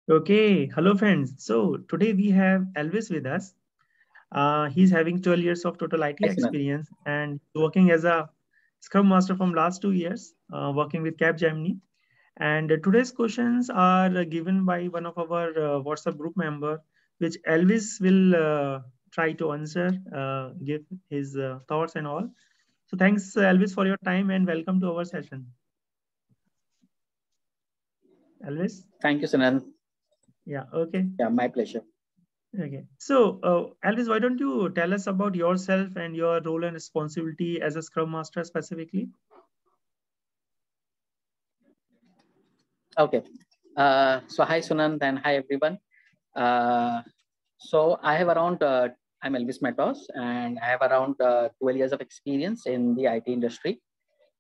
Okay, hello friends. So today we have Elvis with us. He's having 12 years of total IT Hi, Sunan. experience and working as a Scrum Master from last 2 years, working with Capgemini. And today's questions are given by one of our WhatsApp group member, which Elvis will try to answer, give his thoughts and all. So thanks, Elvis, for your time and welcome to our session. Elvis? Thank you, Sunan. Yeah, okay. Yeah, my pleasure. Okay. So, Elvis, why don't you tell us about yourself and your role and responsibility as a Scrum Master specifically? Okay. So hi, Sunan, and hi, everyone. Uh, so I have around, I'm Elvis Matos, and I have around 12 years of experience in the IT industry.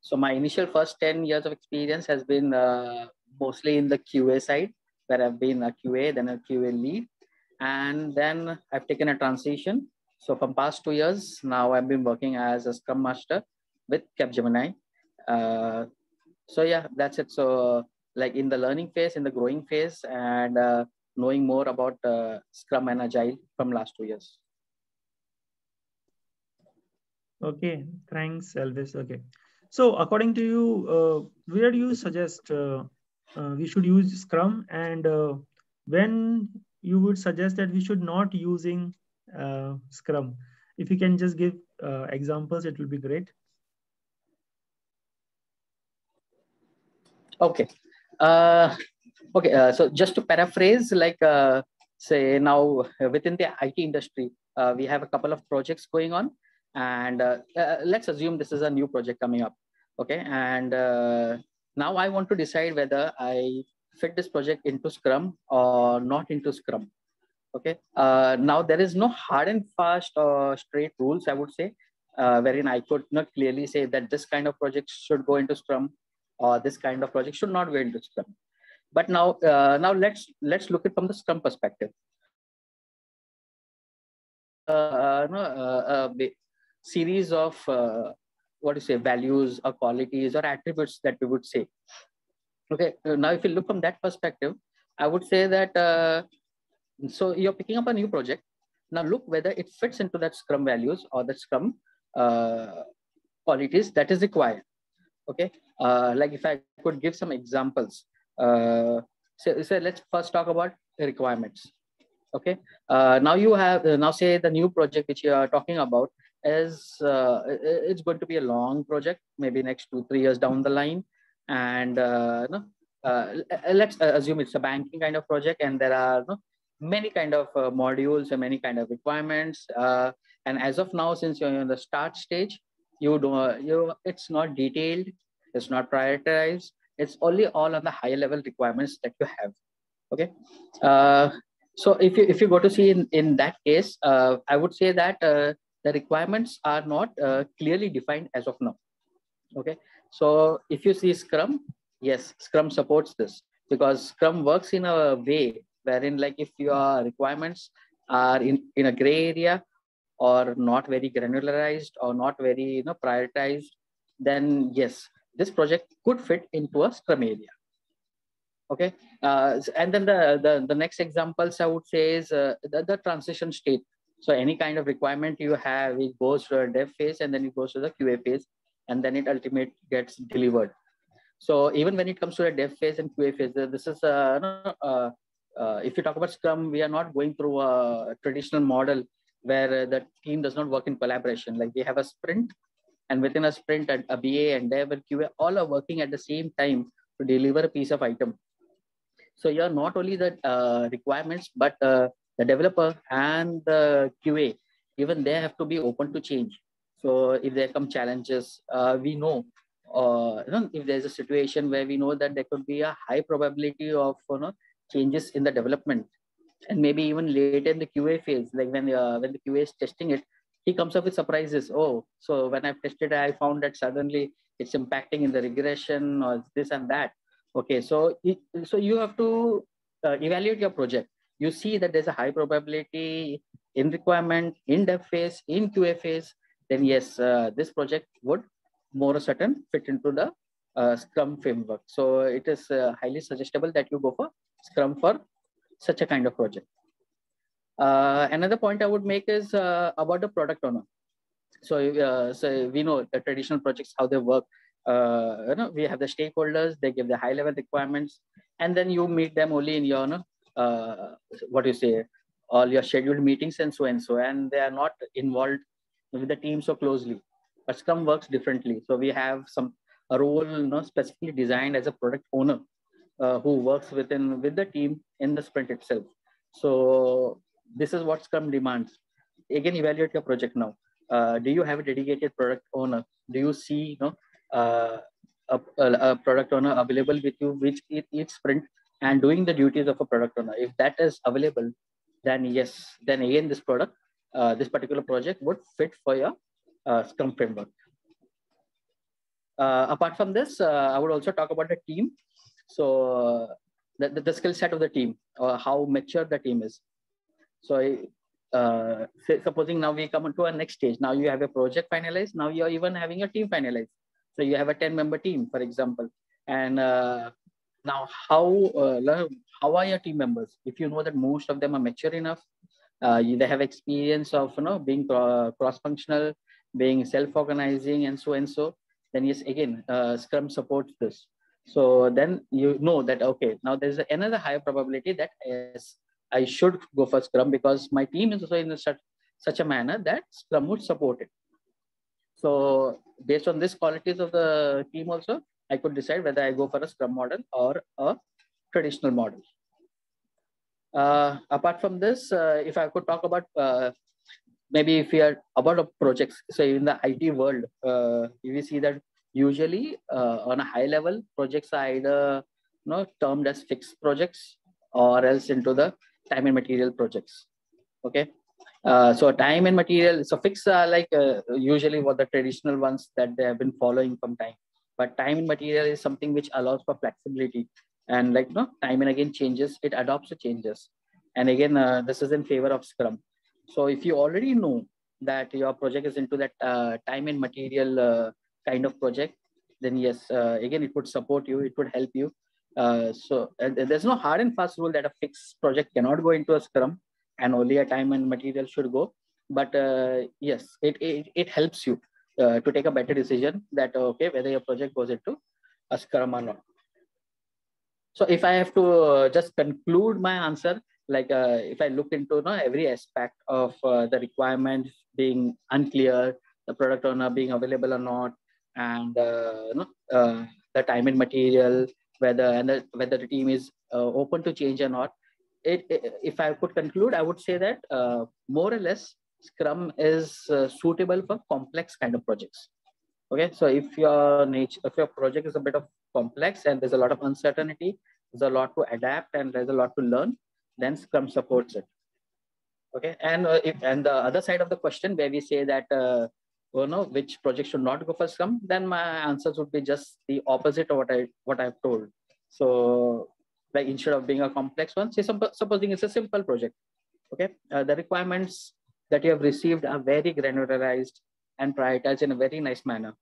So my initial first 10 years of experience has been mostly in the QA side, where I've been a QA, then a QA lead, and then I've taken a transition. So from past 2 years, now I've been working as a Scrum Master with Capgemini. Uh, so yeah, that's it. So like in the learning phase, in the growing phase, and knowing more about Scrum and Agile from last 2 years. Okay, thanks, Elvis. Okay. So, according to you, where do you suggest we should use Scrum, and when you would suggest that we should not using Scrum? If you can just give examples, it will be great. Okay. Okay. So just to paraphrase, like say now within the IT industry, we have a couple of projects going on, and let's assume this is a new project coming up. Okay, and now I want to decide whether I fit this project into Scrum or not into Scrum. Okay. Now there is no hard and fast or straight rules, I would say, wherein I could not clearly say that this kind of project should go into Scrum or this kind of project should not go into Scrum. But now let's look at from the Scrum perspective. No, series of what do you say values or qualities or attributes that we would say. Okay. Now, if you look from that perspective, I would say that. So you're picking up a new project. Now look whether it fits into that Scrum values or the Scrum uh, qualities that is required. Okay. Like if I could give some examples. So let's first talk about the requirements. Okay. Now you have now say the new project which you are talking about is it's going to be a long project, maybe next 2 3 years down the line, and no, let's assume it's a banking kind of project, and there are no, many kind of modules and many kind of requirements. And as of now, since you're in the start stage, it's not detailed, it's not prioritized, it's only all on the higher level requirements that you have. Okay. Uh, so if you go to see in that case, I would say that the requirements are not clearly defined as of now. Okay. So if you see Scrum, yes, Scrum supports this because Scrum works in a way wherein like if your requirements are in a gray area or not very granularized or not very prioritized, then yes, this project could fit into a Scrum area. Okay. And then the next examples I would say is the transition state. So any kind of requirement you have, it goes to a dev phase and then it goes to the QA phase, and then it ultimately gets delivered. So even when it comes to the dev phase and QA phase, this is if you talk about Scrum, we are not going through a traditional model where the team does not work in collaboration. Like we have a sprint, and within a sprint, a BA and dev and QA all are working at the same time to deliver a piece of item. So you're not only the requirements, but the developer and the QA, even they have to be open to change. So if there come challenges, we know, if there's a situation where we know that there could be a high probability of changes in the development, and maybe even later in the QA phase, like when the QA is testing it, he comes up with surprises. Oh, so when I've tested, I found that suddenly it's impacting in the regression or this and that. Okay, so you have to evaluate your project. You see that there's a high probability in requirement, in dev phase, in QA phase. Then yes, this project would more certain fit into the Scrum framework. So it is highly suggestible that you go for Scrum for such a kind of project. Another point I would make is about the product owner. So we know the traditional projects, how they work. We have the stakeholders, they give the high level requirements, and then you meet them only in your, what do you say, all your scheduled meetings and so, and they are not involved with the team so closely. But Scrum works differently. So we have a role, specifically designed as a product owner who works with the team in the sprint itself. So this is what Scrum demands. Again, evaluate your project now. Do you have a dedicated product owner? Do you see a product owner available with you which each sprint and doing the duties of a product owner? If that is available, then yes, then again this particular project would fit for your Scrum framework. Apart from this, I would also talk about the team. So the skill set of the team, or how mature the team is. So supposing now we come to our next stage. Now you have a project finalized. Now you're even having a team finalized. So you have a 10-member team, for example. And now how are your team members? If you know that most of them are mature enough, they have experience of being cross-functional, being self-organizing, and so, then yes, again, Scrum supports this. So then you know that, okay, now there's another higher probability that yes, I should go for Scrum because my team is also in such a manner that Scrum would support it. So based on these qualities of the team also, I could decide whether I go for a Scrum model or a traditional model. Apart from this, if I could talk about maybe if we are about projects, so in the IT world, we see that usually on a high level, projects are either termed as fixed projects or else into the time and material projects. Okay. So time and material, so fixed are like usually what the traditional ones that they have been following from time. But time and material is something which allows for flexibility, and time and again changes, it adopts the changes. And again, this is in favor of Scrum. So if you already know that your project is into that time and material kind of project, then yes, again, it would support you, it would help you. So there's no hard and fast rule that a fixed project cannot go into a Scrum and only a time and material should go. But yes, it helps you to take a better decision that, okay, whether your project goes into a Scrum or not. So if I have to just conclude my answer, if I look into every aspect of the requirements being unclear, the product owner being available or not, and the time and material, whether the team is open to change or not, if I could conclude, I would say that more or less Scrum is suitable for complex kind of projects. Okay, so if your project is a bit of complex and there's a lot of uncertainty, there's a lot to adapt and there's a lot to learn, then Scrum supports it. Okay, and the other side of the question where we say that which project should not go for Scrum, then my answers would be just the opposite of what I've told. So like instead of being a complex one, say supposing it's a simple project. Okay, the requirements that you have received are very granularized and prioritized in a very nice manner.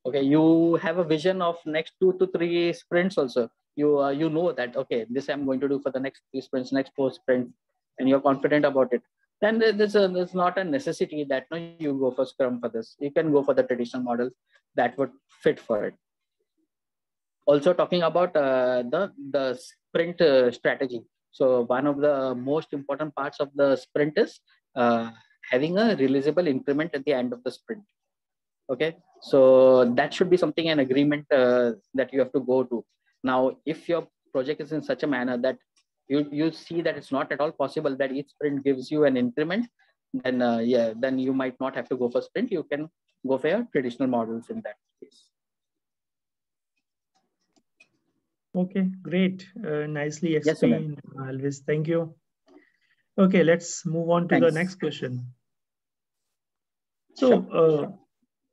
Okay, you have a vision of next 2 to 3 sprints also. You know that, okay, this I'm going to do for the next 3 sprints, next 4 sprints, and you're confident about it. Then there's not a necessity that you go for Scrum for this. You can go for the traditional model that would fit for it. Also talking about the sprint strategy. So one of the most important parts of the sprint is having a releasable increment at the end of the sprint. Okay, so that should be something, an agreement that you have to go to. Now, if your project is in such a manner that you see that it's not at all possible that each sprint gives you an increment, then then you might not have to go for sprint. You can go for your traditional models in that case. Okay, great. Nicely explained, Alvis. Thank you. Okay, let's move on to the next question. So,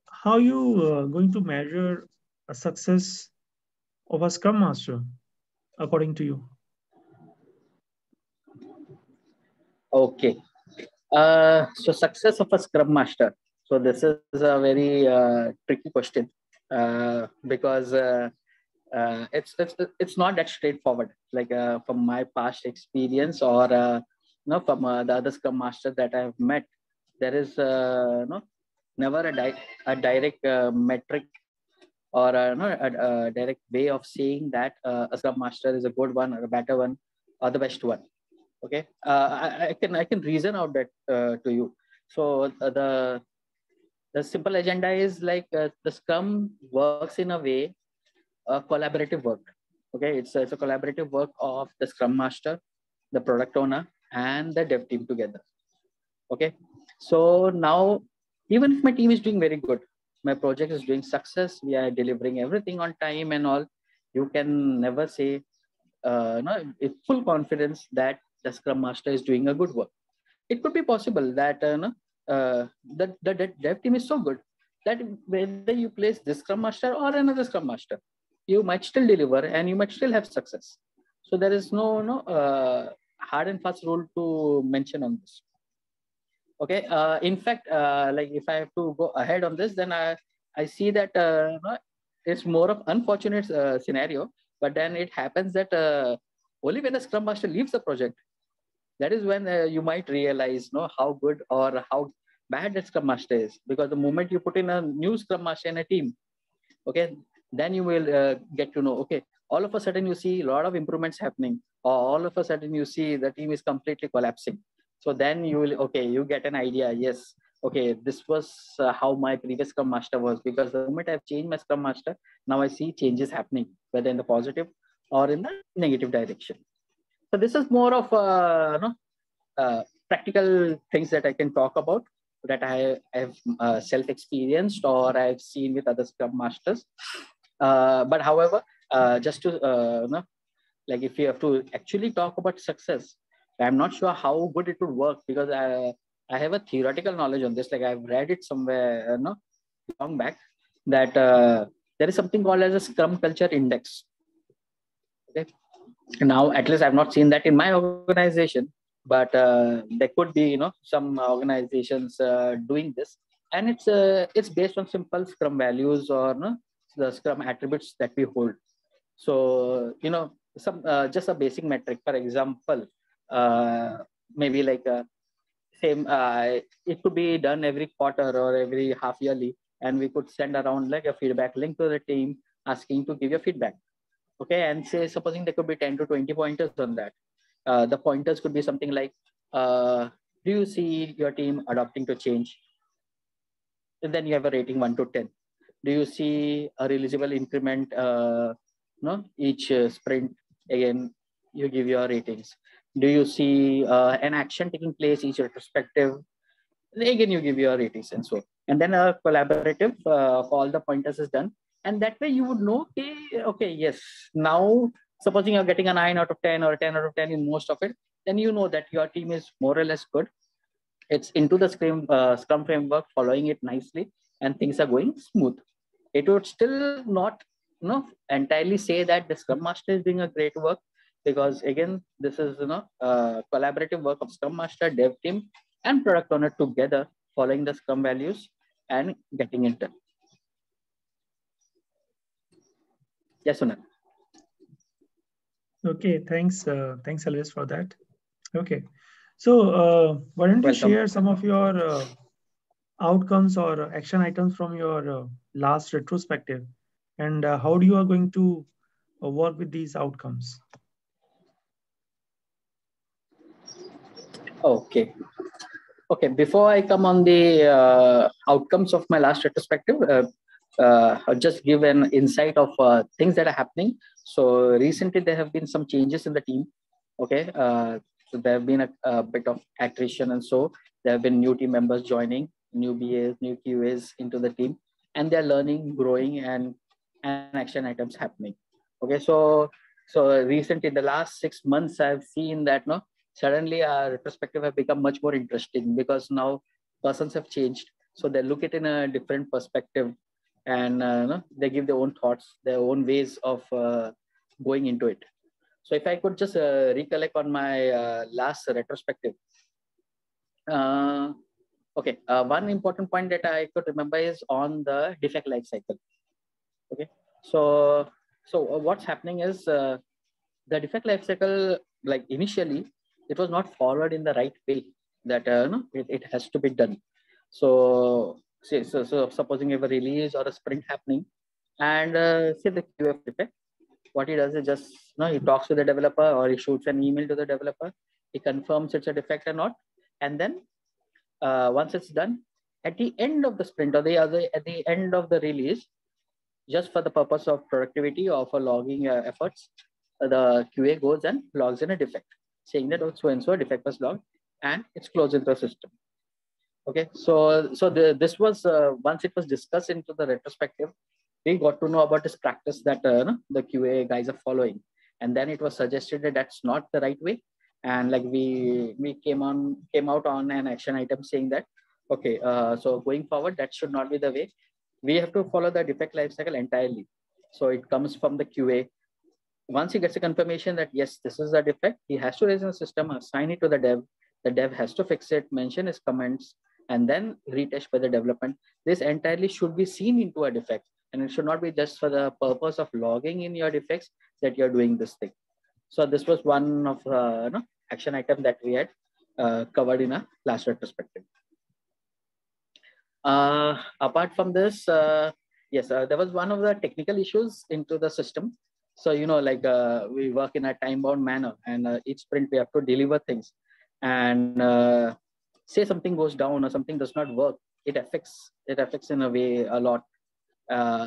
how are you going to measure a success of a Scrum Master, according to you? Okay. So success of a Scrum Master. So this is a very tricky question because it's not that straightforward. Like from my past experience, or from the other Scrum Master that I've met, there is never a direct metric, or a direct way of saying that a Scrum Master is a good one or a better one or the best one. Okay, I can reason out that to you. So the simple agenda is like the Scrum works in a way, collaborative work. Okay, it's a collaborative work of the Scrum Master, the product owner, and the dev team together. Okay, so now even if my team is doing very good, my project is doing success, we are delivering everything on time and all, you can never say no, with full confidence that the Scrum Master is doing a good work. It could be possible that no, the dev team is so good that whether you place this Scrum Master or another Scrum Master, you might still deliver and you might still have success. So there is no hard and fast rule to mention on this. Okay, in fact, like if I have to go ahead on this, then I see that no, it's more of unfortunate scenario. But then it happens that only when the Scrum Master leaves the project, that is when you might realize how good or how bad that Scrum Master is. Because the moment you put in a new Scrum Master in a team, okay, then you will get to know, okay, all of a sudden you see a lot of improvements happening, or all of a sudden you see the team is completely collapsing. So then you will, okay, you get an idea, yes, okay, this was how my previous Scrum Master was. Because the moment I've changed my Scrum Master, now I see changes happening, whether in the positive or in the negative direction. So this is more of practical things that I can talk about, that I have self-experienced or I've seen with other Scrum Masters. But however, just to like if you have to actually talk about success, I'm not sure how good it would work, because I have a theoretical knowledge on this. Like I've read it somewhere long back, that there is something called as a Scrum Culture Index. Okay, now at least I've not seen that in my organization, but there could be some organizations doing this, and it's based on simple Scrum values, or the Scrum attributes that we hold. So some just a basic metric, for example, maybe like same it could be done every quarter or every half yearly, and we could send around like a feedback link to the team asking to give your feedback. Okay, and say supposing there could be 10 to 20 pointers on that. The pointers could be something like, do you see your team adopting to change? And then you have a rating 1 to 10. Do you see a releasable increment each sprint? Again, you give your ratings. Do you see an action taking place each retrospective? Again, you give your ratings, and so. And then a collaborative for all the pointers is done. And that way you would know, okay, yes, now supposing you're getting a 9 out of 10 or a 10 out of 10 in most of it, then you know that your team is more or less good. It's into the Scrum framework, following it nicely, and things are going smooth. It would still not entirely say that the Scrum Master is doing a great work, because again, this is collaborative work of Scrum Master, dev team, and product owner together, following the Scrum values and getting it done. Yes, Sunil. Okay, thanks, Alves, for that. Okay, so why don't you share some of your outcomes or action items from your last retrospective, and how you are going to work with these outcomes? Okay. Okay, before I come on the outcomes of my last retrospective, I'll just give an insight of things that are happening. So recently there have been some changes in the team. Okay, so there have been a bit of attrition, and so there have been new team members joining, new BAs, new QAs into the team, and they're learning, growing, and action items happening. Okay, so recently, in the last 6 months, I've seen that suddenly our retrospective have become much more interesting, because now persons have changed, so they look at it in a different perspective, and they give their own thoughts, their own ways of going into it. So if I could just recollect on my last retrospective, okay, one important point that I could remember is on the defect life cycle. Okay, so So what's happening is the defect lifecycle, like initially, it was not followed in the right way that no, it has to be done. So, so supposing you have a release or a sprint happening, and say the QA defect, what he does is just he talks to the developer or he shoots an email to the developer. He confirms it's a defect or not, and then once it's done, at the end of the sprint or at the end of the release, just for the purpose of productivity or for logging efforts, the QA goes and logs in a defect, saying that so and so a defect was logged, and it's closed into the system. Okay, so this was once it was discussed into the retrospective, we got to know about this practice that the QA guys are following, and then it was suggested that that's not the right way, and like we came out on an action item saying that okay, so going forward that should not be the way. We have to follow the defect lifecycle entirely. So it comes from the QA. Once he gets a confirmation that yes, this is a defect, he has to raise in the system, assign it to the dev. The dev has to fix it, mention his comments, and then retest by the development. This entirely should be seen into a defect, and it should not be just for the purpose of logging in your defects that you're doing this thing. So this was one of action item that we had covered in a last retrospective. Apart from this, yes, there was one of the technical issues into the system. So, like we work in a time-bound manner, and each sprint we have to deliver things. And say something goes down or something does not work, it affects in a way a lot.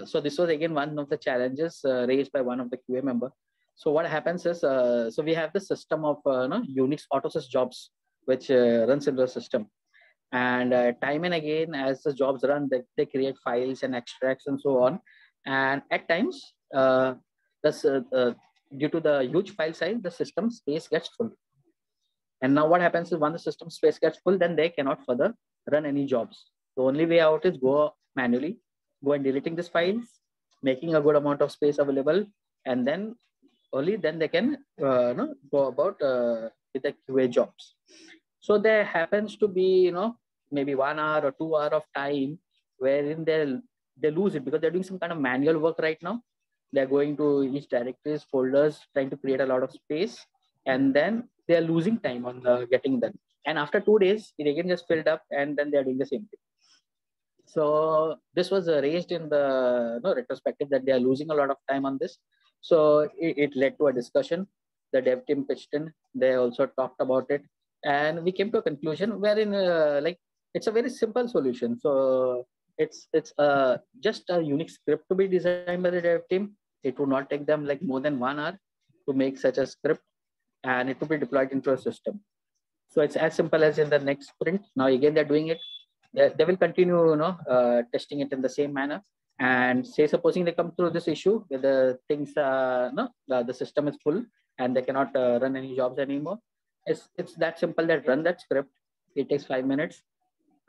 So this was again one of the challenges raised by one of the QA member. So what happens is, so we have the system of Unix autosys jobs, which runs in the system. And time and again, as the jobs run, they create files and extracts and so on. And at times, due to the huge file size, the system space gets full. And now what happens is, when the system space gets full, then they cannot further run any jobs. The only way out is go manually, go and deleting these files, making a good amount of space available, and then only then they can go about with the QA jobs. So there happens to be maybe 1 hour or 2 hour of time wherein they lose it because they're doing some kind of manual work right now. They're going to each directories, folders, trying to create a lot of space, and then they're losing time on getting done. And after 2 days, it again just filled up, and then they're doing the same thing. So this was raised in the retrospective that they are losing a lot of time on this. So it led to a discussion. The dev team pitched in. They also talked about it, and we came to a conclusion wherein like it's a very simple solution. So it's just a Unix script to be designed by the dev team. It would not take them like more than 1 hour to make such a script, and it will be deployed into a system. So it's as simple as in the next sprint. Now again they're doing it. They will continue testing it in the same manner. And say supposing they come through this issue where the things the system is full and they cannot run any jobs anymore. It's that simple, that run that script. It takes 5 minutes.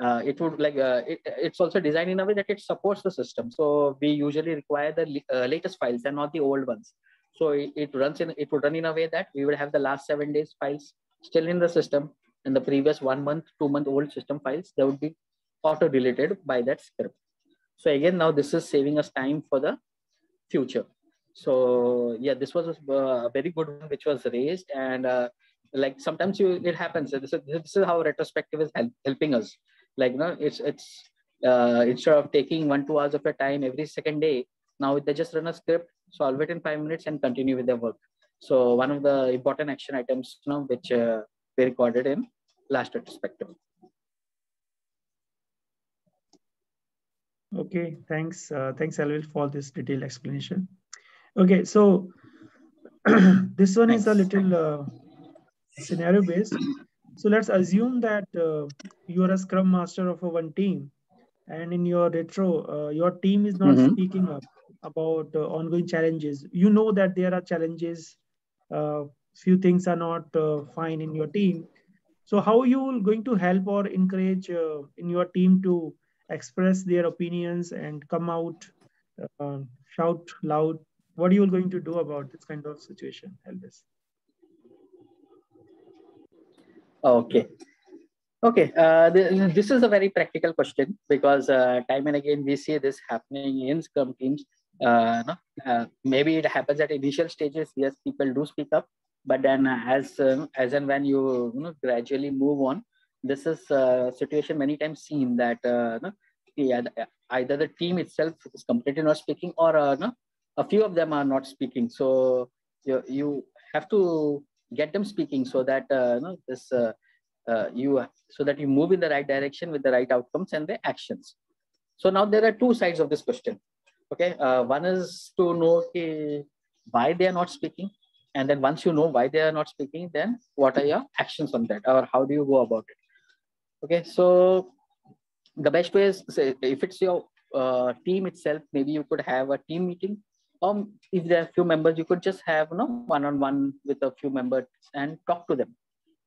It would like it's also designed in a way that it supports the system. So we usually require the latest files and not the old ones. So it would run in a way that we would have the last 7 days files still in the system, and the previous 1 month, 2 month old system files, they would be auto deleted by that script. So again, now this is saving us time for the future. So yeah, this was a very good one which was raised, and like sometimes it happens. This is how retrospective is helping us. Like it's instead of taking 1-2 hours of your time every second day, now they just run a script, solve it in 5 minutes, and continue with their work. So one of the important action items which we recorded in last retrospective. Okay, thanks, Alvil, for this detailed explanation. Okay, so this one is a little scenario based. So let's assume that you are a Scrum Master of one team, and in your retro, your team is not speaking up about ongoing challenges. You know that there are challenges. Few things are not fine in your team. So how are you going to help or encourage in your team to express their opinions and come out, shout loud? What are you going to do about this kind of situation, Elvis? Okay. Okay, this is a very practical question because time and again we see this happening in Scrum teams. No? Maybe it happens at initial stages. Yes, people do speak up, but then as and when you gradually move on, this is a situation many times seen that no, yeah, either the team itself is completely not speaking, or no, a few of them are not speaking. So you have to get them speaking so that no, this you so that you move in the right direction with the right outcomes and the actions. So now there are two sides of this question. Okay, one is to know why they are not speaking, and then once you know why they are not speaking, then what are your actions on that, or how do you go about it? Okay, so the best way is, say, if it's your team itself, maybe you could have a team meeting, or if there are few members, you could just have one-on-one with a few members and talk to them.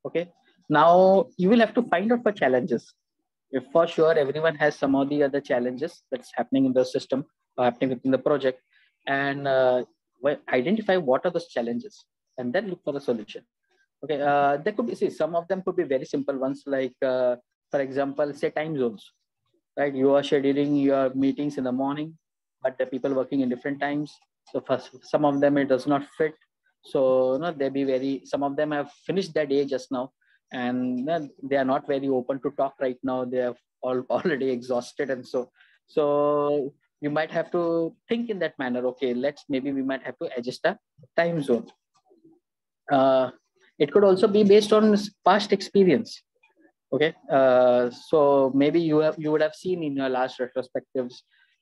Okay, now you will have to find out for challenges. If for sure everyone has some of the other challenges that's happening in the system or happening within the project, and identify what are those challenges, and then look for a solution. Okay, there could be, see, some of them could be very simple ones, like for example, say time zones, right? You are scheduling your meetings in the morning, but the people working in different times. So for some of them it does not fit. So they be very, some of them have finished their day just now, and they are not very open to talk right now. They are already exhausted, and so you might have to think in that manner. Okay, maybe we might have to adjust a time zone. It could also be based on past experience. Okay, so maybe you would have seen in your last retrospectives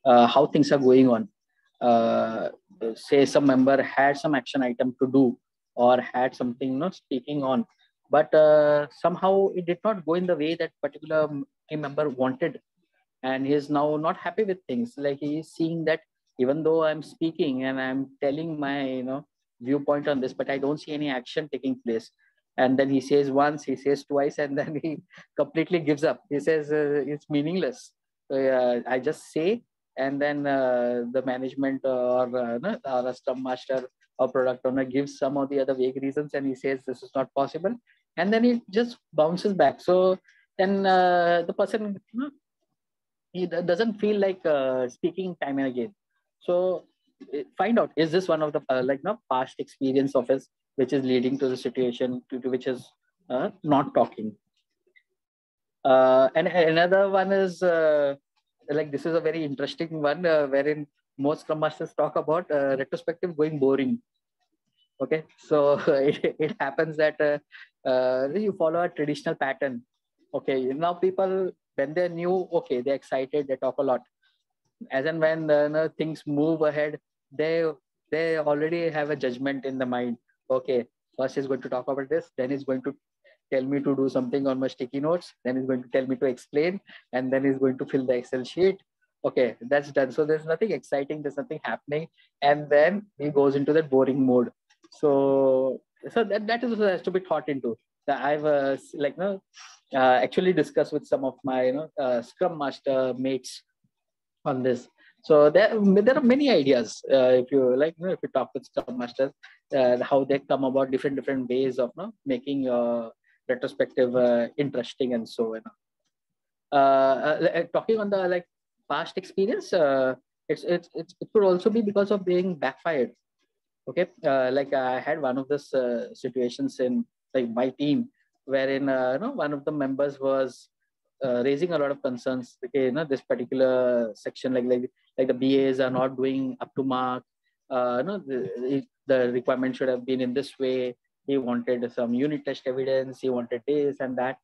how things are going on. uh, Say some member had some action item to do, or had something speaking on, but somehow it did not go in the way that particular team member wanted, and he's now not happy with things. Like, he is seeing that even though I'm speaking and I'm telling my viewpoint on this, but I don't see any action taking place. And then he says once, he says twice, and then he completely gives up. He says it's meaningless. I just say, and then the management or a scrum master or product owner gives some of the other vague reasons, and he says this is not possible, and then it just bounces back. So then the person he doesn't feel like speaking time and again. So find out, is this one of the past experience of his which is leading to the situation to which is not talking. And another one is like, this is a very interesting one wherein most scrum masters talk about retrospective going boring. Okay, so it happens that you follow a traditional pattern. Okay, now people, when they're new, okay, they're excited, they talk a lot. As and when things move ahead, they already have a judgment in the mind. Okay, first he's going to talk about this, then he's going to tell me to do something on my sticky notes, then he's going to tell me to explain, and then he's going to fill the Excel sheet. Okay, that's done. So there's nothing exciting, there's nothing happening, and then he goes into that boring mode. So that is also has to be thought into. I've actually discussed with some of my scrum master mates on this. So there are many ideas. If you if you talk with scrum masters, how they come about different ways of making retrospective interesting, and so talking on the past experience, it could also be because of being backfired. Okay, like I had one of those situations in my team, wherein one of the members was raising a lot of concerns. Okay, this particular section, like the BAs are not doing up to mark. The requirement should have been in this way. He wanted some unit test evidence. He wanted this and that,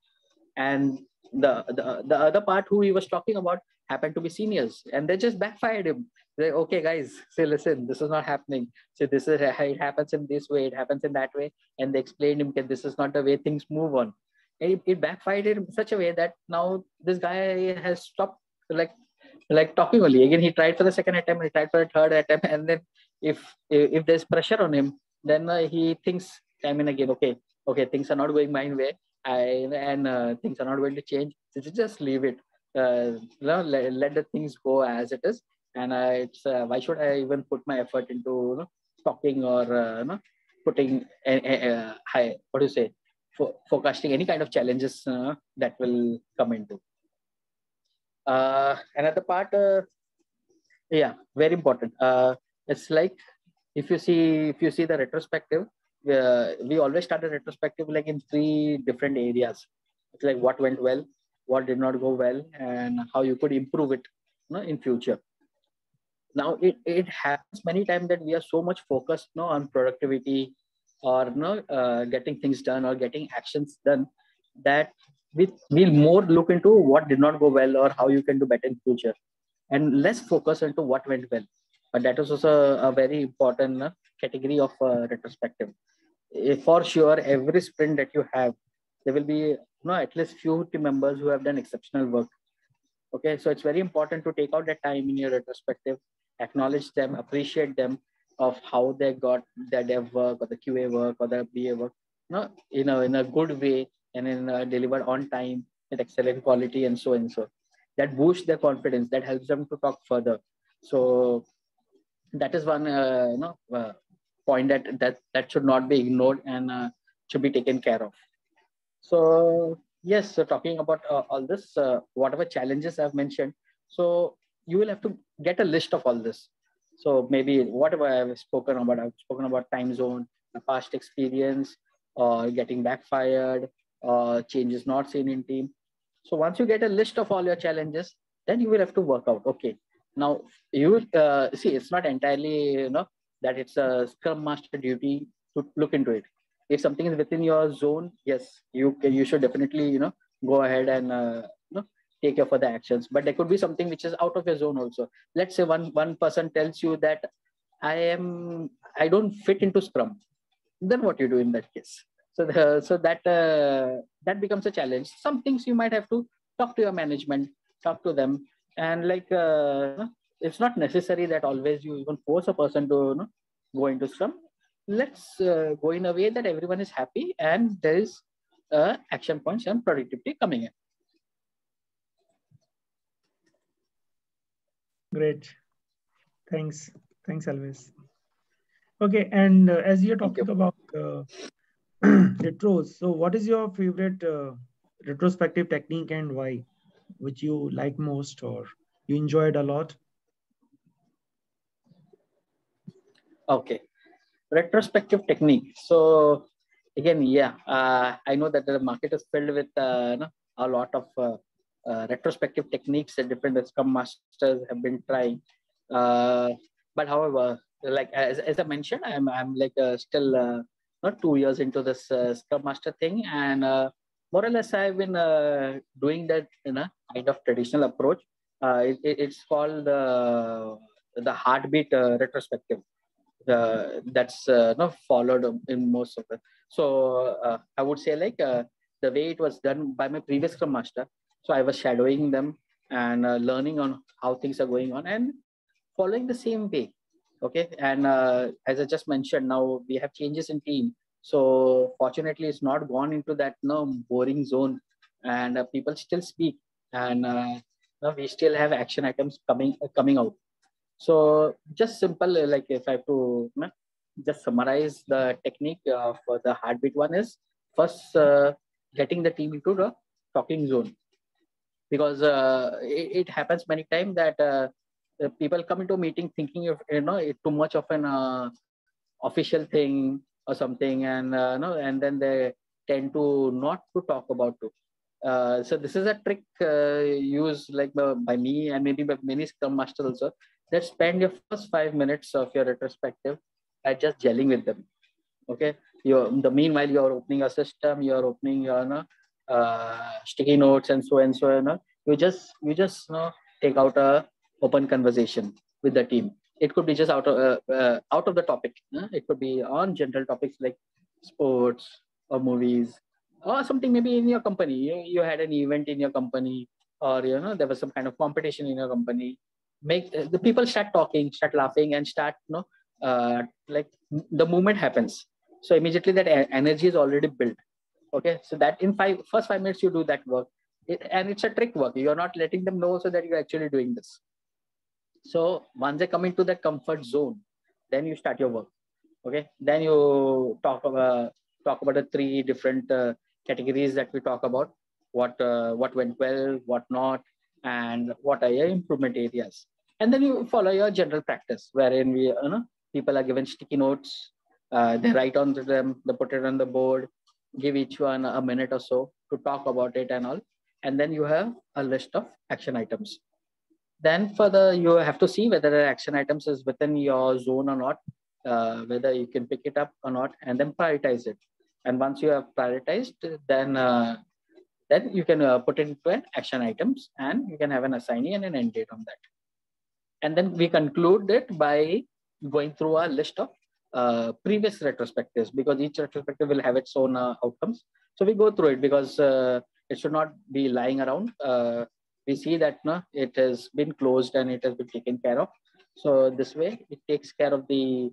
and the other part who he was talking about happened to be seniors, and they just backfired him. They, okay guys, say, listen, this is not happening. So this is it happens in this way, it happens in that way, and they explained him that this is not the way things move on. And it backfired in such a way that now this guy has stopped talking only. Again, he tried for the second attempt, he tried for the third attempt, and then if there's pressure on him, then he thinks time and again, okay, things are not going my way, things are not going to change. So just leave it. Let the things go as it is. And it's why should I even put my effort into talking or putting high, what do you say, forecasting any kind of challenges that will come into. Another part Yeah, very important. It's like if you see the retrospective, we always start a retrospective like in three different areas. It's like what went well, what did not go well, and how you could improve it, in future. Now it happens many times that we are so much focused on productivity, or getting things done or getting actions done, that we'll more look into what did not go well or how you can do better in future, and less focus into what went well. But that is also a very important category of retrospective. For sure, every sprint that you have, there will be at least few team members who have done exceptional work. Okay, so it's very important to take out that time in your retrospective, acknowledge them, appreciate them of how they got their dev work or the QA work or the BA work, in a good way, and in delivered on time with excellent quality, and so and so. That boosts their confidence. That helps them to talk further. So that is one point that should not be ignored, and should be taken care of. So yes, so talking about all this, whatever challenges I've mentioned, so you will have to get a list of all this. So maybe whatever I've spoken about time zone, the past experience, or getting backfired, or changes not seen in team. So once you get a list of all your challenges, then you will have to work out. Okay, now you will see, it's not entirely that it's a Scrum Master duty to look into it. If something is within your zone, yes, you should definitely go ahead and take your further actions. But there could be something which is out of your zone also. Let's say one person tells you that I don't fit into Scrum. Then what you do in that case? So that becomes a challenge. Some things you might have to talk to your management, talk to them, and like it's not necessary that always you even force a person to go into Scrum. Let's go in a way that everyone is happy and there is action points and productivity coming in. Great. Thanks. Thanks, Always. Okay, and as you're Thank you. talking about retros, so what is your favorite retrospective technique and why, which you like most or you enjoyed a lot? Okay, retrospective technique. So again, yeah, I know that the market is filled with a lot of retrospective techniques that different Scrum masters have been trying. Uh, but however, like as I mentioned, I'm like still not 2 years into this Scrum Master thing, and more or less I've been doing that kind of traditional approach. It's called the heartbeat retrospective. That's not followed in most of it. So I would say like the way it was done by my previous Scrum Master. So I was shadowing them and learning on how things are going on and following the same way. Okay, and as I just mentioned, now we have changes in team. So fortunately, it's not gone into that boring zone, and people still speak, and we still have action items coming out. So just simple, like if I have to just summarize the technique for the heartbeat one is first getting the team into the talking zone, because it happens many times that people come into a meeting thinking of it too much of an official thing or something, and and then they tend to not to talk about it. So this is a trick used like by me and maybe by many Scrum Masters also, that spend your first 5 minutes of your retrospective at just gelling with them. Okay, meanwhile you're opening a system, you're opening your sticky notes and so and so, you just take out a open conversation with the team. It could be just out of the topic. It could be on general topics like sports or movies or something. Maybe in your company, you had an event in your company, or there was some kind of competition in your company. Make the people start talking, start laughing, and start like the movement happens. So immediately that energy is already built. Okay, so that in first 5 minutes you do that work, and it's a trick work. You're not letting them know so that you're actually doing this. So once they come into that comfort zone, then you start your work. Okay, then you talk about the three different categories that we talk about: what went well, what not, and what are your improvement areas. And then you follow your general practice, wherein people are given sticky notes. They write onto them, they put it on the board, give each one a minute or so to talk about it and all. And then you have a list of action items. Then further, you have to see whether the action items is within your zone or not, whether you can pick it up or not, and then prioritize it. And once you have prioritized, then you can put it into an action items, and you can have an assignee and an end date on that. And then we conclude it by going through a list of previous retrospectives, because each retrospective will have its own outcomes. So we go through it because it should not be lying around. We see that it has been closed and it has been taken care of. So this way it takes care of the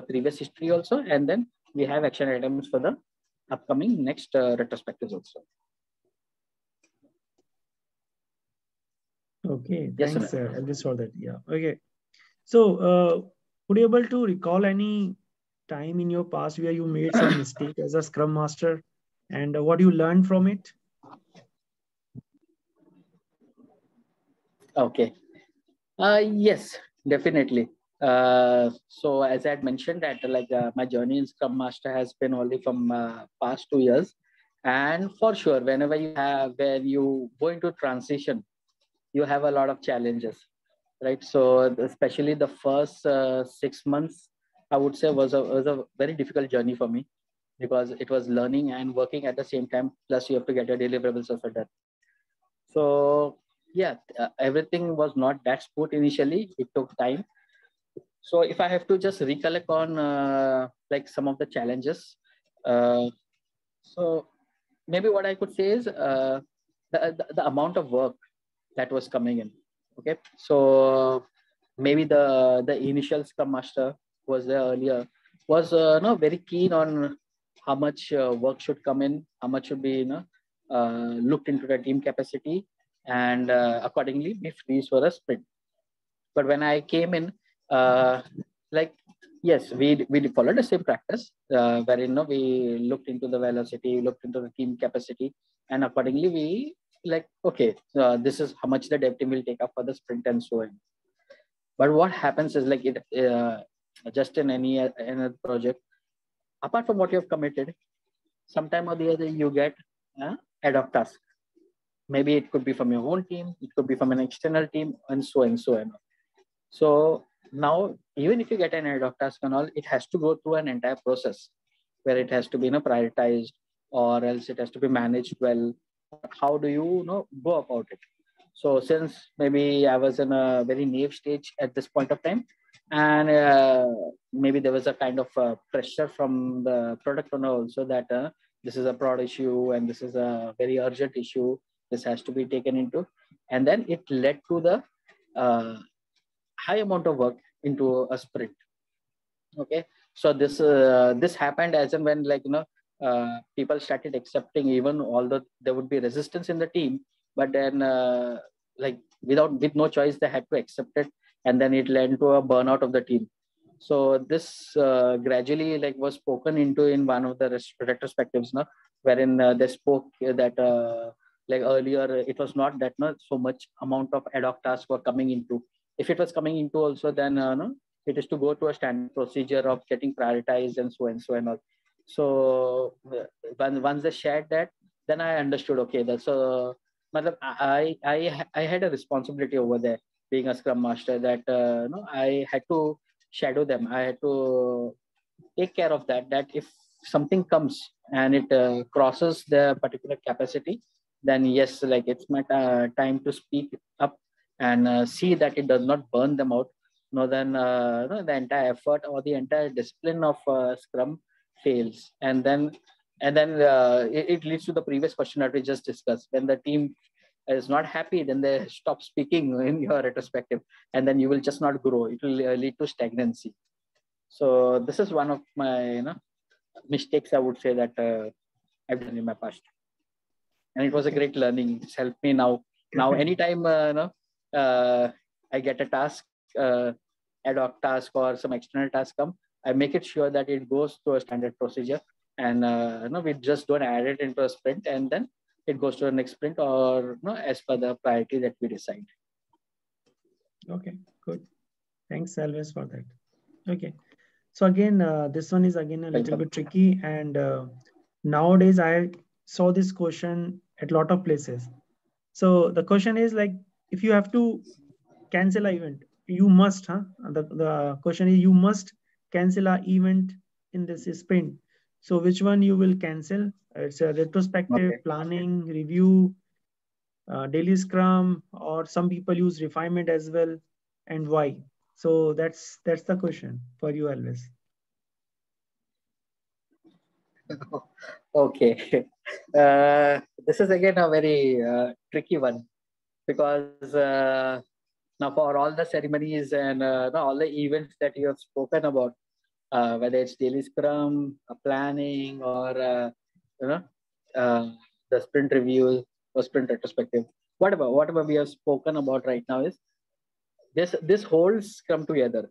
previous history also, and then we have action items for the upcoming next retrospectives also. Okay, Yes, thanks, sir. I just saw that. Yeah. Okay. So, would you able to recall any time in your past where you made some mistake as a Scrum Master, and what you learned from it? Okay. Yes, definitely. So as I had mentioned that my journey in Scrum Master has been only from past 2 years, and for sure, when you go into transition, you have a lot of challenges, right? So especially the first 6 months, I would say was a very difficult journey for me, because it was learning and working at the same time. Plus, you have to get your deliverables also done. So yeah, everything was not that smooth initially. It took time. So if I have to just recollect on like some of the challenges, uh, so maybe what I could say is the amount of work that was coming in. Okay, so maybe the initial Scrum Master was there earlier was no very keen on how much work should come in, how much should be looked into the team capacity, and accordingly we freeze for a sprint. But when I came in, like yes, we followed the same practice, wherein we looked into the velocity, looked into the team capacity, and accordingly we like okay, this is how much the dev team will take up for the sprint and so on. But what happens is like it just in any project, apart from what you have committed, sometime or the other you get ad hoc task. Maybe it could be from your own team, it could be from an external team, and so and so on. So now, even if you get an ad hoc task and all, it has to go through an entire process where it has to be prioritized, or else it has to be managed well. How do you go about it? So since maybe I was in a very naive stage at this point of time, and maybe there was a kind of pressure from the product owner also that this is a prod issue and this is a very urgent issue. This has to be taken into, and then it led to the high amount of work into a sprint. Okay, so this happened as and when people started accepting, even although there would be resistance in the team, but then with no choice they had to accept it, and then it led to a burnout of the team. So this gradually was spoken into in one of the retrospectives, wherein they spoke that earlier it was not that so much amount of ad hoc tasks were coming into. If it was coming into also, then it is to go to a standard procedure of getting prioritized and so and so and all. So once they shared that, then I understood. Okay, that's I had a responsibility over there, being a Scrum Master, that I had to shadow them. I had to take care of that. That if something comes and it crosses their particular capacity, then yes, it's my time to speak up and see that it does not burn them out. No, then the entire effort or the entire discipline of Scrum fails, and then it leads to the previous question that we just discussed. When the team is not happy, then they stop speaking in your retrospective, and then you will just not grow. It will lead to stagnancy. So this is one of my mistakes, I would say, that I've done in my past, and it was a great learning. It's helped me now. Now, anytime I get a task, ad hoc task or some external task come, I make it sure that it goes through a standard procedure, and we just don't add it into a sprint, and then it goes to the next sprint, or as per the priority that we decide. Okay. Good. Thanks, Alves, for that. Okay. So again, this one is again a little bit tricky, and nowadays I saw this question at a lot of places. So the question is like, if you have to cancel an event, you must, huh? The question is you must cancel an event in this sprint. So which one you will cancel? It's a retrospective, Okay. planning, review, daily scrum, or some people use refinement as well, and why? So that's the question for you, Always. Okay. This is again a very tricky one because now for all the ceremonies and all the events that you have spoken about, whether it's daily scrum, planning, or you know uh, the sprint review or sprint retrospective, whatever we have spoken about right now is this holds scrum together.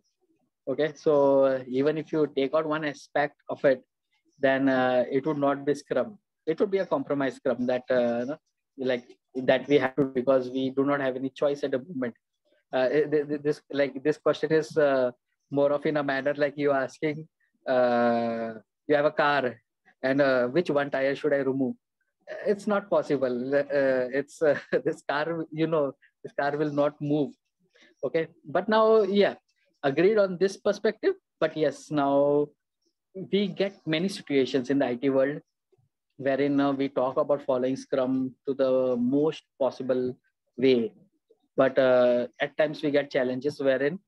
Okay, so even if you take out one aspect of it, then it would not be scrum. It would be a compromise scrum that like that we have to, because we do not have any choice at the moment. This question is more of in a manner like you asking, you have a car and which one tire should I remove? It's not possible. It's this car, this car will not move. Okay, but now, yeah, agreed on this perspective. But yes, now we get many situations in the IT world wherein we talk about following Scrum to the most possible way. But at times we get challenges wherein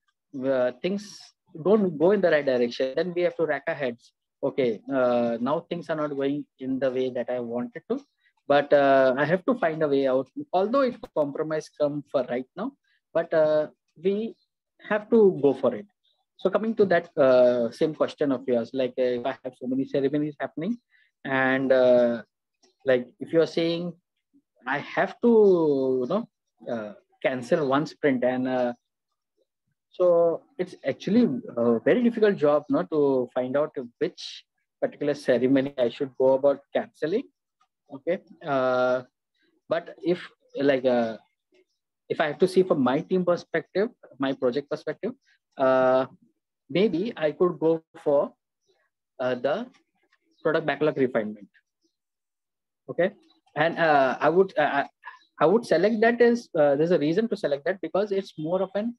things don't go in the right direction. Then we have to rack our heads. Okay, now things are not going in the way that I wanted to, but I have to find a way out. Although it's compromise Scrum for right now, but we have to go for it. So coming to that same question of yours, like if I have so many ceremonies happening, and like if you are saying I have to, cancel one sprint, and so it's actually a very difficult job, not to find out which particular ceremony I should go about canceling. Okay, but like if I have to see from my team perspective, my project perspective, uh, maybe I could go for the product backlog refinement. Okay, and I would select that as there's a reason to select that, because it's more of an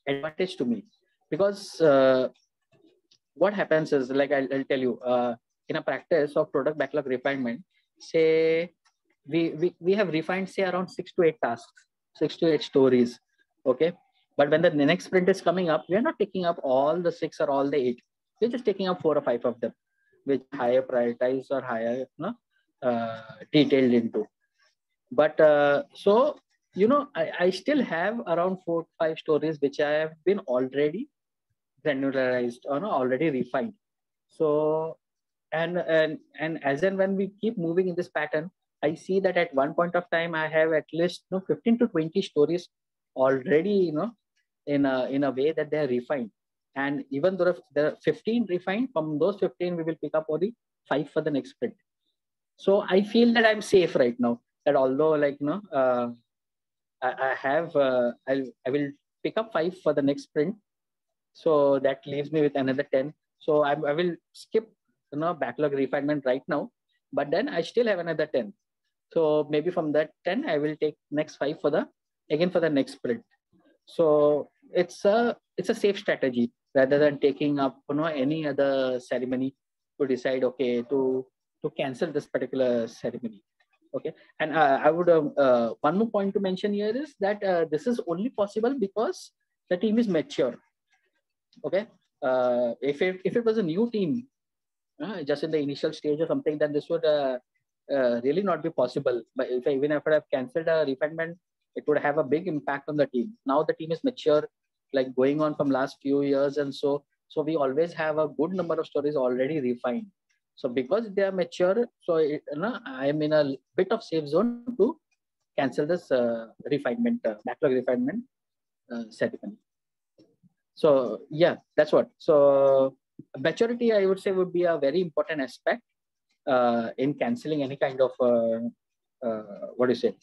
advantage to me. Because what happens is, like I'll tell you, in a practice of product backlog refinement, say we have refined say around 6 to 8 tasks, 6 to 8 stories. Okay, but when the next sprint is coming up, we are not taking up all the 6 or all the 8. We're just taking up 4 or 5 of them, which higher prioritized or higher detailed into. But so I still have around 4 5 stories which I have been already granularized or already refined. So and as and when we keep moving in this pattern, I see that at one point of time I have at least 15 to 20 stories already in a way that they are refined. And even though there are 15 refined, from those 15 we will pick up only 5 for the next sprint. So I feel that I'm safe right now, that although I have I will pick up 5 for the next sprint, so that leaves me with another 10. So I will skip backlog refinement right now, but then I still have another 10. So maybe from that 10 I will take next 5 for the next sprint. So it's a safe strategy rather than taking up any other ceremony to decide, okay, to cancel this particular ceremony. Okay, and I would one more point to mention here is that this is only possible because the team is mature. Okay, if it was a new team, just in the initial stage or something, then this would really not be possible. But even if I have cancelled a refinement, it would have a big impact on the team. Now the team is mature, like going on from last few years, and so we always have a good number of stories already refined. So because they are mature, so I am in a bit of safe zone to cancel this refinement, backlog refinement ceremony. So yeah, that's what. So maturity, I would say, would be a very important aspect in canceling any kind of what do you say,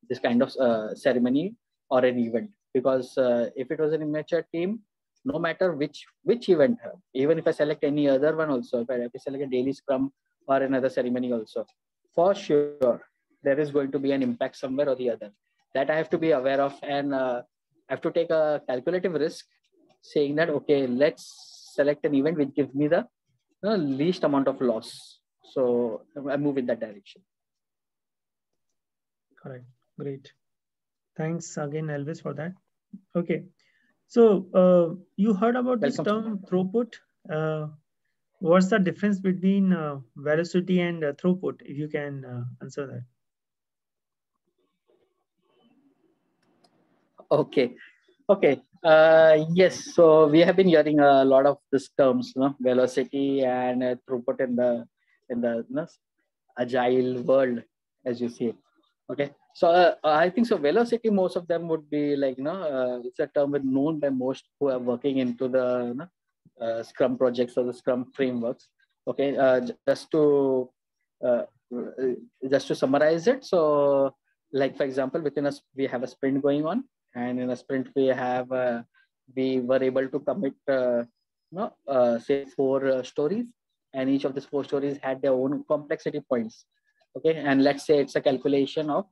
this kind of ceremony or an event. because if it was an immature team, no matter which event, even if I select any other one also, if I select a daily scrum or another ceremony also, for sure there is going to be an impact somewhere or the other. That I have to be aware of, and I have to take a calculative risk, saying that okay, let's select an event which gives me the least amount of loss. So I move in that direction. Correct. Great. Thanks again, Elvis, for that. Okay. So you heard about this term throughput. What's the difference between velocity and throughput? If you can answer that. Okay. Okay. Yes. So we have been hearing a lot of these terms, velocity and throughput in the agile world, as you see. Okay. So I think so. Velocity, most of them would be like it's a term known by most who are working into the Scrum projects or the Scrum frameworks. Okay. Uh, just to summarize it. So, like for example, within us we have a sprint going on, and in a sprint we were able to commit say 4 stories, and each of these 4 stories had their own complexity points. Okay, and let's say it's a calculation of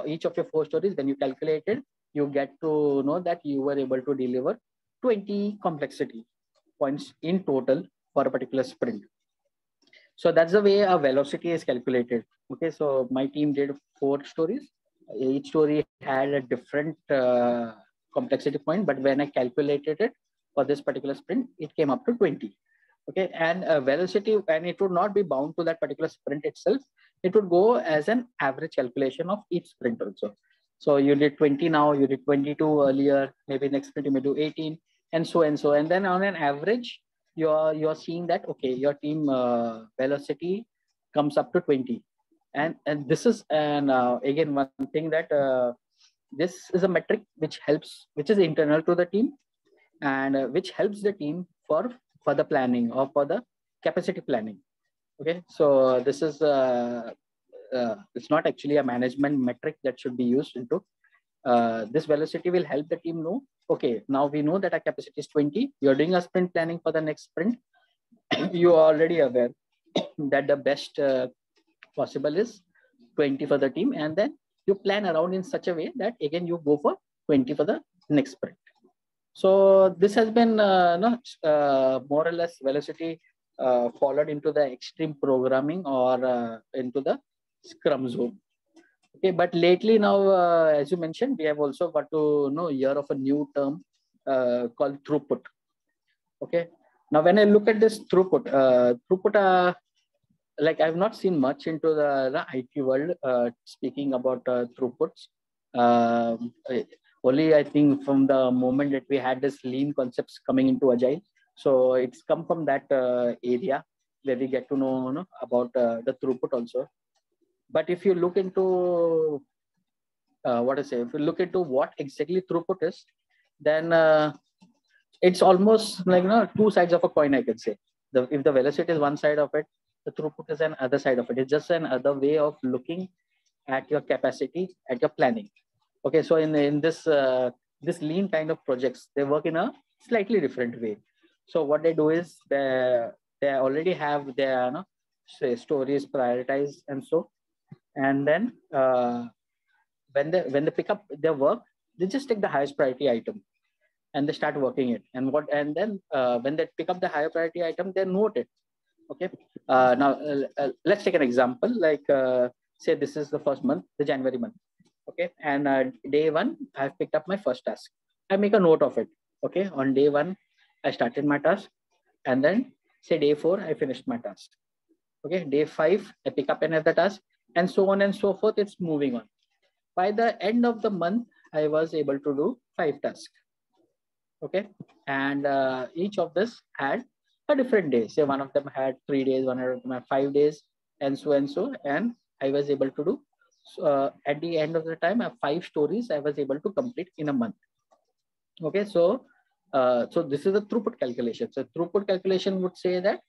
each of your 4 stories. When you calculate it, you get to know that you were able to deliver 20 complexity points in total for a particular sprint. So that's the way a velocity is calculated. Okay, so my team did 4 stories. Each story had a different complexity point, but when I calculated it for this particular sprint, it came up to 20. Okay, and velocity, and it would not be bound to that particular sprint itself. It would go as an average calculation of each sprint also. So you did 20 now, you did 22 earlier, maybe next sprint you may do 18, and so and so. And then on an average, you're seeing that okay, your team velocity comes up to 20, and this is again one thing that this is a metric which is internal to the team, and which helps the team for the planning or for the capacity planning. Okay, so this is it's not actually a management metric that should be used into. This velocity will help the team know, okay, now we know that our capacity is 20. You're doing a sprint planning for the next sprint. You are already aware that the best possible is 20 for the team, and then you plan around in such a way that again you go for 20 for the next sprint. So this has been more or less velocity followed into the extreme programming or into the Scrum zone. Okay, but lately now, as you mentioned, we have also got to hear of a new term called throughput. Okay, now when I look at this throughput, like I've not seen much into the IT world speaking about throughputs. Only I think from the moment that we had this lean concepts coming into Agile, so it's come from that area where we get to know about the throughput also. But if you look into if you look into what exactly throughput is, then it's almost like 2 sides of a coin, I could say. If the velocity is one side of it, the throughput is an other side of it. It's just another way of looking at your capacity, at your planning. Okay, so in this this lean kind of projects, they work in a slightly different way. So what they do is they already have their say stories prioritized, and then when they pick up their work, they just take the highest priority item and they start working it. And then when they pick up the higher priority item, they note it. Okay. Now let's take an example. Like say this is the first month, the January month. Okay, and day 1, I've picked up my first task. I make a note of it. Okay, on day 1, I started my task, and then say day 4, I finished my task. Okay, day 5, I pick up another task, and so on and so forth. It's moving on. By the end of the month, I was able to do 5 tasks. Okay, and each of this had a different day. Say one of them had 3 days, one of them had 5 days, and so and so. And I was able to do. At the end of the time, I have 5 stories I was able to complete in a month. Okay, so so this is the throughput calculation. So throughput calculation would say that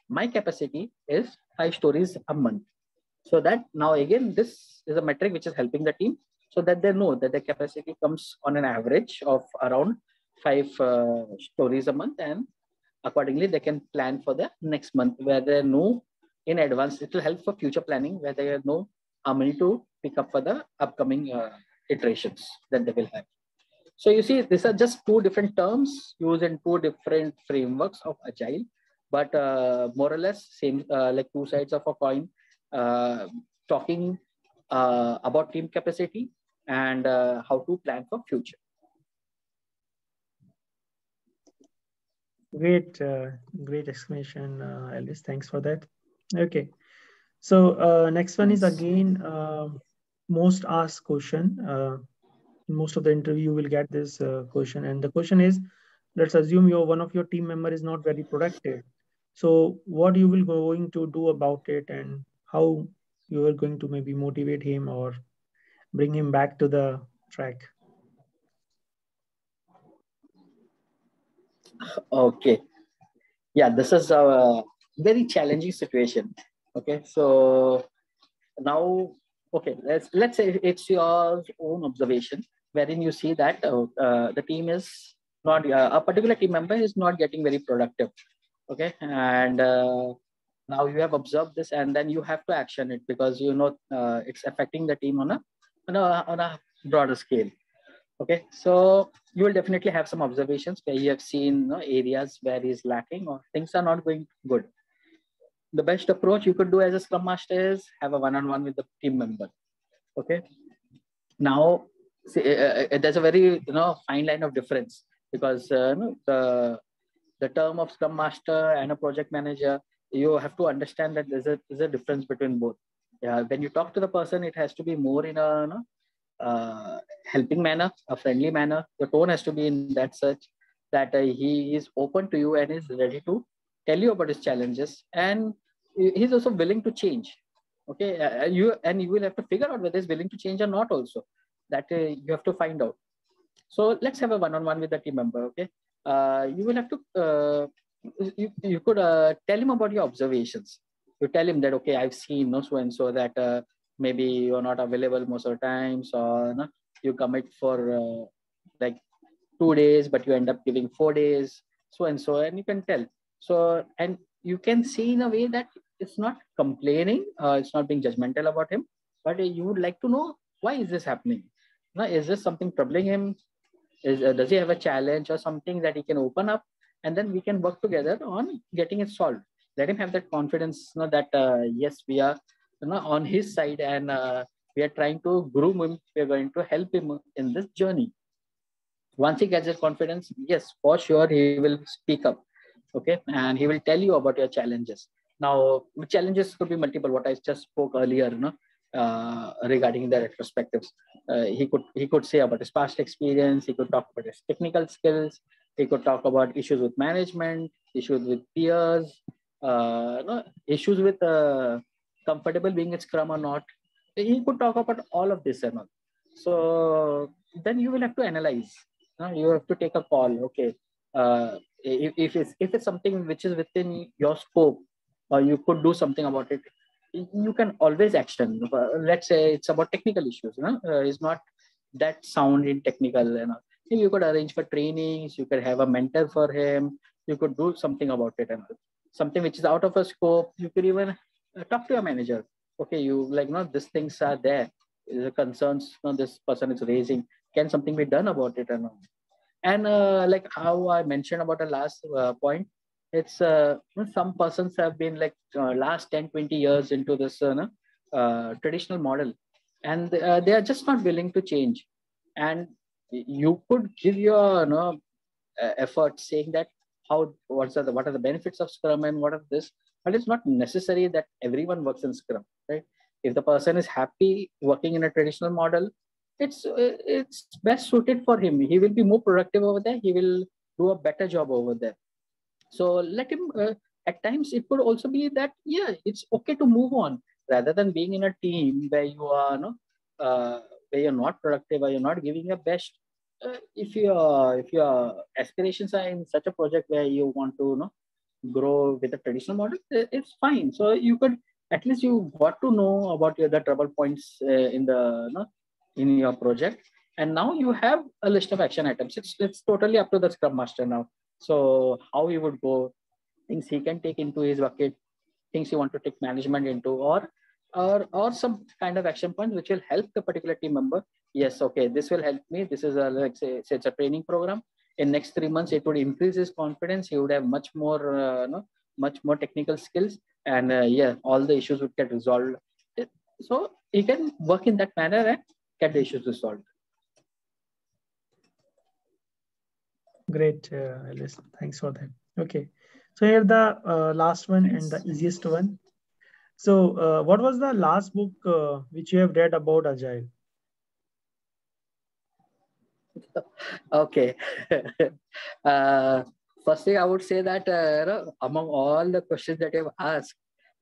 my capacity is 5 stories a month. So that now again, this is a metric which is helping the team so that they know that the capacity comes on an average of around 5 stories a month, and accordingly they can plan for the next month where they know in advance. It will help for future planning where they know how many to pick up for the upcoming iterations that they will have. So you see, these are just two different terms used in two different frameworks of Agile, but more or less same, like two sides of a coin, talking about team capacity and how to plan for future. Great explanation, Alice. Thanks for that. Okay. So next one is again most asked question. Most of the interview will get this question, and the question is, let's assume one of your team member is not very productive. So what you will going to do about it, and how you are going to maybe motivate him or bring him back to the track? Okay. Yeah, this is a very challenging situation. Okay, so now, okay, let's say it's your own observation wherein you see that the team is not a particular team member is not getting very productive. Okay, and now you have observed this, and then you have to action it because you know it's affecting the team on a broader scale. Okay, so you will definitely have some observations where you have seen, you know, areas where he's lacking or things are not going good. The best approach you could do as a Scrum Master is have a one-on-one with the team member. Okay, now see, there's a very fine line of difference because the term of Scrum Master and a project manager, you have to understand that there's a difference between both. Yeah, when you talk to the person, it has to be more in a helping manner, a friendly manner. The tone has to be in that such that he is open to you and is ready to tell you about his challenges, and he's also willing to change. Okay, you will have to figure out whether he's willing to change or not. Also, that you have to find out. So let's have a one-on-one with the team member. Okay, you will have to you could tell him about your observations. You tell him that okay, I've seen so and so that maybe you're not available most of the times, or you commit for like 2 days, but you end up giving 4 days, so and so, and you can tell. So and you can see in a way that it's not complaining, it's not being judgmental about him, but you would like to know why is this happening. Now, is this something troubling him? Does he have a challenge or something that he can open up, and then we can work together on getting it solved. Let him have that confidence, that yes, we are on his side, and we are trying to groom him. We are going to help him in this journey. Once he gets his confidence, yes, for sure he will speak up. Okay, and he will tell you about your challenges. Now, challenges could be multiple, what I just spoke earlier, regarding the retrospectives. He could say about his past experience. He could talk about his technical skills. He could talk about issues with management, issues with peers, issues with comfortable being at Scrum or not. He could talk about all of this and all. So then you will have to analyze. You have to take a call. Okay, if it's something which is within your scope, or you could do something about it, you can always action. Let's say it's about technical issues. It's not that sound in technical. You could arrange for trainings. You could have a mentor for him. You could do something about it. And something which is out of a scope, you could even talk to your manager. Okay, you these things are there. The concerns this person is raising. Can something be done about it? And like how I mentioned about the last point, it's some persons have been last 10-20 years into this traditional model, and they are just not willing to change. And you could give your effort saying that what are the benefits of Scrum and what are this, but it's not necessary that everyone works in Scrum, right? If the person is happy working in a traditional model, it's best suited for him. He will be more productive over there. He will do a better job over there. So let him. At times, it could also be that it's okay to move on rather than being in a team where you are where you're not productive or you're not giving your best. If your aspirations are in such a project where you want to grow with a traditional model, it's fine. So you could at least you got to know about the trouble points in the in your project. And now you have a list of action items. It's totally up to the Scrum Master now. So how he would go, things he can take into his bucket, things you want to take management into, or some kind of action point which will help the particular team member. Yes, okay, this will help me. This is a, like say it's a training program. In next 3 months, it would increase his confidence. He would have much more, much more technical skills, and yeah, all the issues would get resolved. So he can work in that manner and get the issues resolved. Great, Alice. Thanks for that. Okay, so here the last one and the easiest one. So, what was the last book which you have read about Agile? Okay. First thing I would say that among all the questions that you've asked,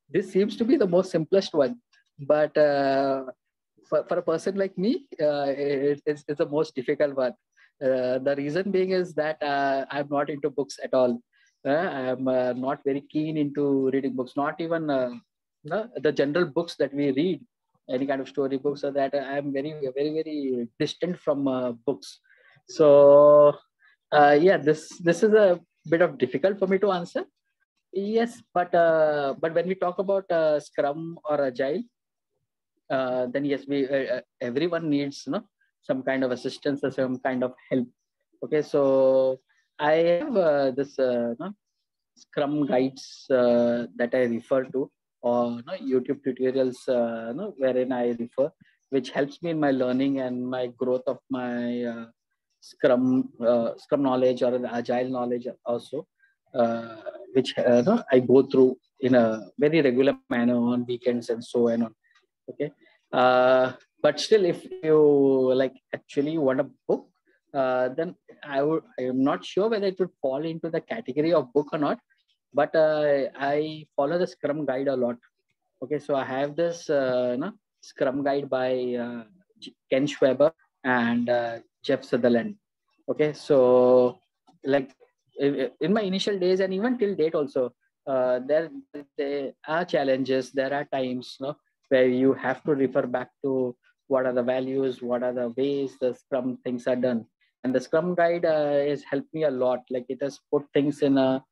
this seems to be the most simplest one. But for a person like me, it's the most difficult one. The reason being is that I'm not into books at all. I'm not very keen into reading books, not even the general books that we read, any kind of story books, or that I'm very, very, very distant from books. So yeah, this is a bit of difficult for me to answer. Yes, but when we talk about Scrum or Agile, then yes, we everyone needs some kind of assistance or some kind of help. Okay, so I have this Scrum guides that I refer to, or YouTube tutorials wherein I refer, which helps me in my learning and my growth of my Scrum knowledge or the Agile knowledge also, which I go through in a very regular manner on weekends and so on. Okay, but still, if you like actually want a book, then I am not sure whether it would fall into the category of book or not. But I follow the Scrum guide a lot. Okay, so I have this Scrum guide by Ken Schwaber and Jeff Sutherland. Okay, so like in my initial days and even till date also, there are challenges. There are times where you have to refer back to what are the values, what are the ways the Scrum things are done. And the Scrum guide has helped me a lot. Like it has put things in a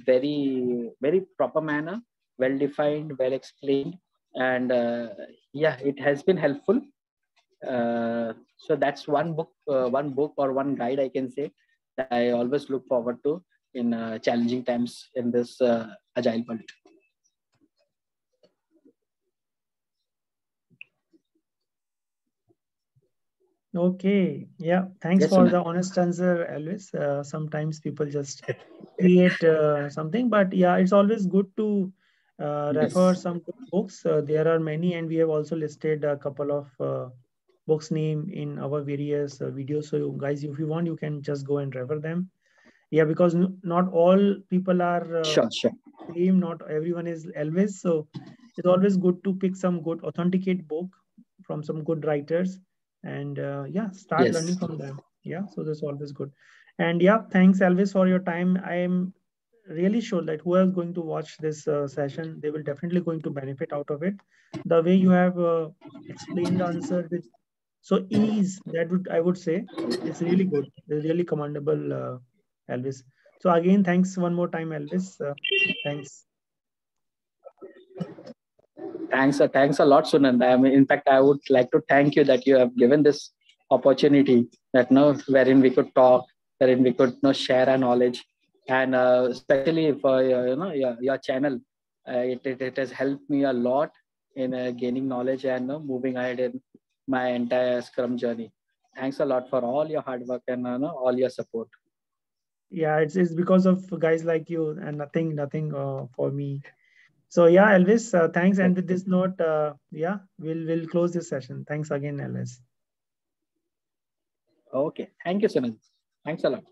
very, very proper manner, well defined, well explained, and yeah, it has been helpful. So that's one book or one guide I can say that I always look forward to in challenging times in this agile world. Okay, yeah, thanks Yes, for Sunil. the honest answer, Elvis. Sometimes people just create something, but yeah, it's always good to refer Yes. some good books. There are many, and we have also listed a couple of books name in our various videos. So, guys, if you want, you can just go and refer them. Yeah, because not all people are Sure, sure. same. Not everyone is Elvis. So, it's always good to pick some good authenticate book from some good writers, and yeah, start learning Yes. from them. Yeah, so that's always good. And yeah, thanks Elvis for your time. I am really sure that whoever is going to watch this session, they will definitely going to benefit out of it. The way you have explained the answer with so ease, that would I would say it's really good. It's really commendable, Elvis. So again, thanks one more time, Elvis. Thanks. Thanks a lot, Sunand. I mean, in fact, I would like to thank you that you have given this opportunity that wherein we could talk, wherein we could share our knowledge, and especially for your channel, it has helped me a lot in gaining knowledge and moving ahead in my entire Scrum journey. Thanks a lot for all your hard work and all your support. Yeah, it's because of guys like you and nothing for me. So yeah, Elvis, thanks. And with this note, yeah, we'll close this session. Thanks again, Elvis. Okay. Thank you, Sunand. Thanks a lot.